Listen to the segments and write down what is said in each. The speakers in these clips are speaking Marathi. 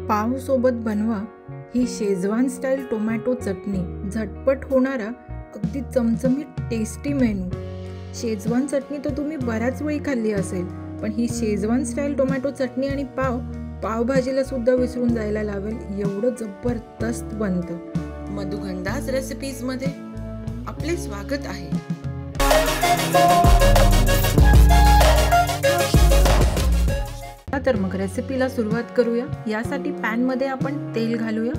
पाव सोबत बनवा ही शेजवान स्टाईल टोमॅटो चटणी। झटपट होणारा अगदी चमचमीत टेस्टी मेनू। शेजवान चटणी तर तुम्ही बऱ्याच वेळी खाल्ली असेल, पण ही शेजवान स्टाईल टोमॅटो चटणी आणि पावभाजीला सुद्धा विसरून जायला लावेल एवढं जबरदस्त बनतं। मधुगंधाज रेसिपीज मध्ये आपले स्वागत आहे। तर मग रेसिपीला सुरुवात करूया। यासाठी पॅन मध्ये आपण तेल घालूया।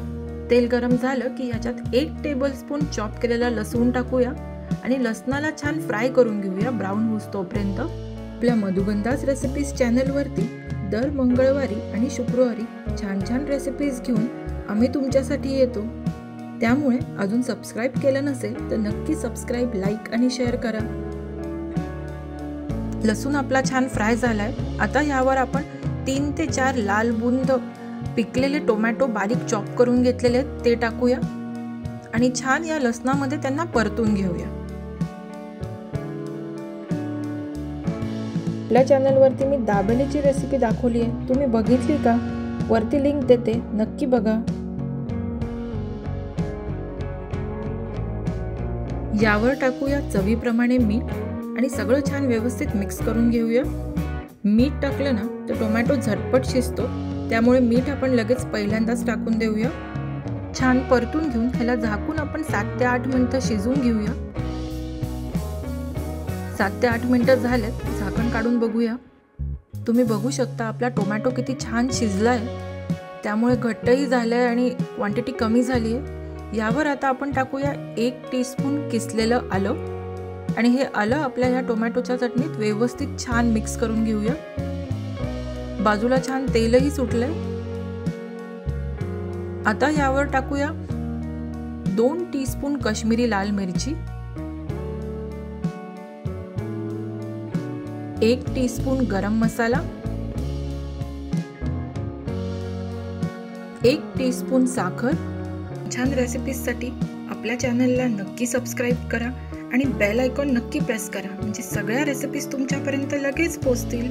तेल गरम झालं की याच्यात 1 टेबलस्पून चॉप केलेला लसूण टाकूया आणि लसणाला छान फ्राय करून घेऊया ब्राऊन होस तोपर्यंत। आपल्या मधुगंधाज रेसिपीज चॅनल वरती दर मंगळवारी आणि शुक्रवारी छान छान रेसिपीज घेऊन आम्ही तुमच्यासाठी येतो, त्यामुळे अजून सबस्क्राइब केलं नसेल तर नक्की सबस्क्राइब, लाईक आणि शेअर करा। लसूण आपला छान फ्राय झालाय। आता यावर आपण 3 ते 4 लाल बुंद पिकलेले टोमॅटो बारीक चॉप करून घेतलेले ते टाकूया आणि छान या लसणामध्ये त्यांना परतून घेऊया। आपल्या चॅनल वरती मी दाबेलीची रेसिपी दाखवली आहे, तुम्ही बघितली का? वरती लिंक देते, नक्की बघा। यावर टाकूया चवीप्रमाणे मीठ आणि सगळं छान व्यवस्थित मिक्स करून घेऊया। मीठ टाकलं ना तर टोमॅटो झटपट शिजतो, त्यामुळे मीठ आपण लगेच पहिल्यांदाच टाकून देऊया। छान परतून घेऊन ह्याला झाकून आपण 7 ते 8 मिनिटं शिजवून घेऊया। 7 ते 8 मिनिटं झालेत, झाकण काढून बघूया। तुम्ही बघू शकता आपला टोमॅटो किती छान शिजलाय, त्यामुळे घट्टही झालाय आणि क्वांटिटी कमी झाली आहे। यावर आता आपण टाकूया 1 टीस्पून किसलेलं आलं आणि हे आलं आपल्या या टोमॅटोच्या चटणीत व्यवस्थित छान मिक्स करून घेऊया। बाजूला छान तेलही सुटलंय। आता यावर टाकूया 2 टीस्पून काश्मीरी लाल मिरची, 1 टीस्पून गरम मसाला, 1 टीस्पून साखर। छान रेसिपीजसाठी आपल्या चॅनलला नक्की सबस्क्राइब करा आणि बेल आयकॉन नक्की प्रेस करा, म्हणजे सगळ्या रेसिपीज तुमच्यापर्यंत लगेच पोहोचतील।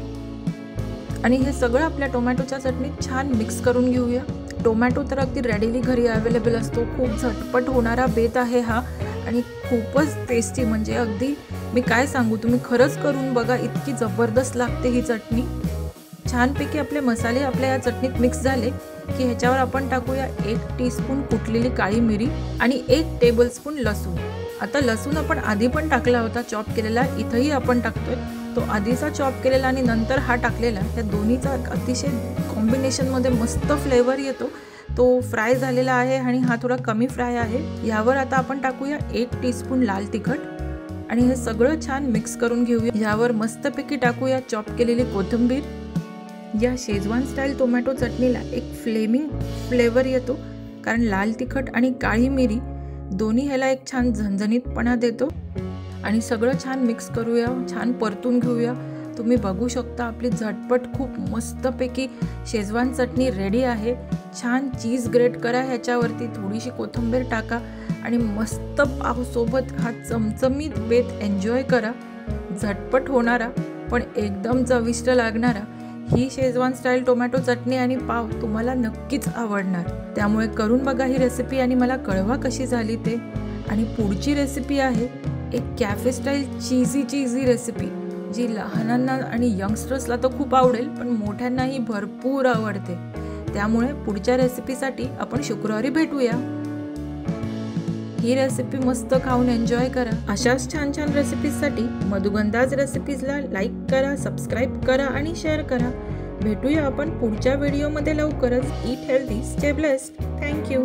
आणि हे सगळं आपल्या टोमॅटोच्या चटणीत छान मिक्स करून घेऊया। टोमॅटो तर अगदी रेडीली घरी अवेलेबल असतो, खूप झटपट होणारा बेत आहे हा आणि खूपच टेस्टी, म्हणजे अगदी मी काय सांगू, तुम्ही खरंच करून बघा, इतकी जबरदस्त लागते ही चटणी। छानपैकी आपले मसाले आपल्या या चटणीत मिक्स झाले की ह्याच्यावर आपण टाकूया 1 टीस्पून कुटलेली काळी मिरी आणि 1 टेबलस्पून लसूण। आता लसूण आपण आधी पण टाकला होता चॉप केलेला, इथंही आपण टाकतोय तो आधीचा चॉप केलेला आणि नंतर हा टाकलेला, त्या दोन्हीचा अतिशय कॉम्बिनेशन मध्ये मस्त फ्लेवर येतो। तो फ्राय झालेला आहे आणि हा थोडा कमी फ्राय आहे। यावर आता आपण टाकूया 1 टीस्पून लाल तिखट आणि हे सगळं छान मिक्स करून घेऊया। यावर मस्तपैकी टाकूया चॉप केलेली कोथिंबीर। या शेजवान स्टाईल टोमॅटो चटणीला एक फ्लेमिंग फ्लेवर येतो, कारण लाल तिखट आणि काळी मिरी दोन्ही ह्याला एक छान झणझणीतपणा देतो। आणि सगळं छान मिक्स करूया, छान परतून घेऊया। तुम्ही बघू शकता आपली झटपट खूप मस्तपैकी शेजवान चटणी रेडी आहे। छान चीज ग्रेट करा, ह्याच्यावरती थोडीशी कोथिंबीर टाका आणि मस्त पाव सोबत हा चमचमीत बेत एन्जॉय करा। झटपट होणारा पण एकदम चविष्ट लागणारा ही शेजवान स्टाईल टोमॅटो चटणी आणि पाव तुम्हाला नक्कीच आवडणार, त्यामुळे करून बघा ही रेसिपी आणि मला कळवा कशी झाली ते। आणि पुढची रेसिपी आहे एक कॅफे स्टाईल चीजी रेसिपी, जी लहानांना आणि यंगस्टर्सला तर खूप आवडेल, पण मोठ्यांनाही भरपूर आवडते। त्यामुळे पुढच्या रेसिपीसाठी आपण शुक्रवारी भेटूया। ही रेसिपी मस्त खाऊन एन्जॉय करा। अशाच छान छान रेसिपीजसाठी मधुगंधाज रेसिपीजला लाईक करा, सबस्क्राइब करा आणि शेअर करा। भेटूया आपण पुढच्या व्हिडिओमध्ये लवकरच। Eat healthy, stay blessed. Thank you.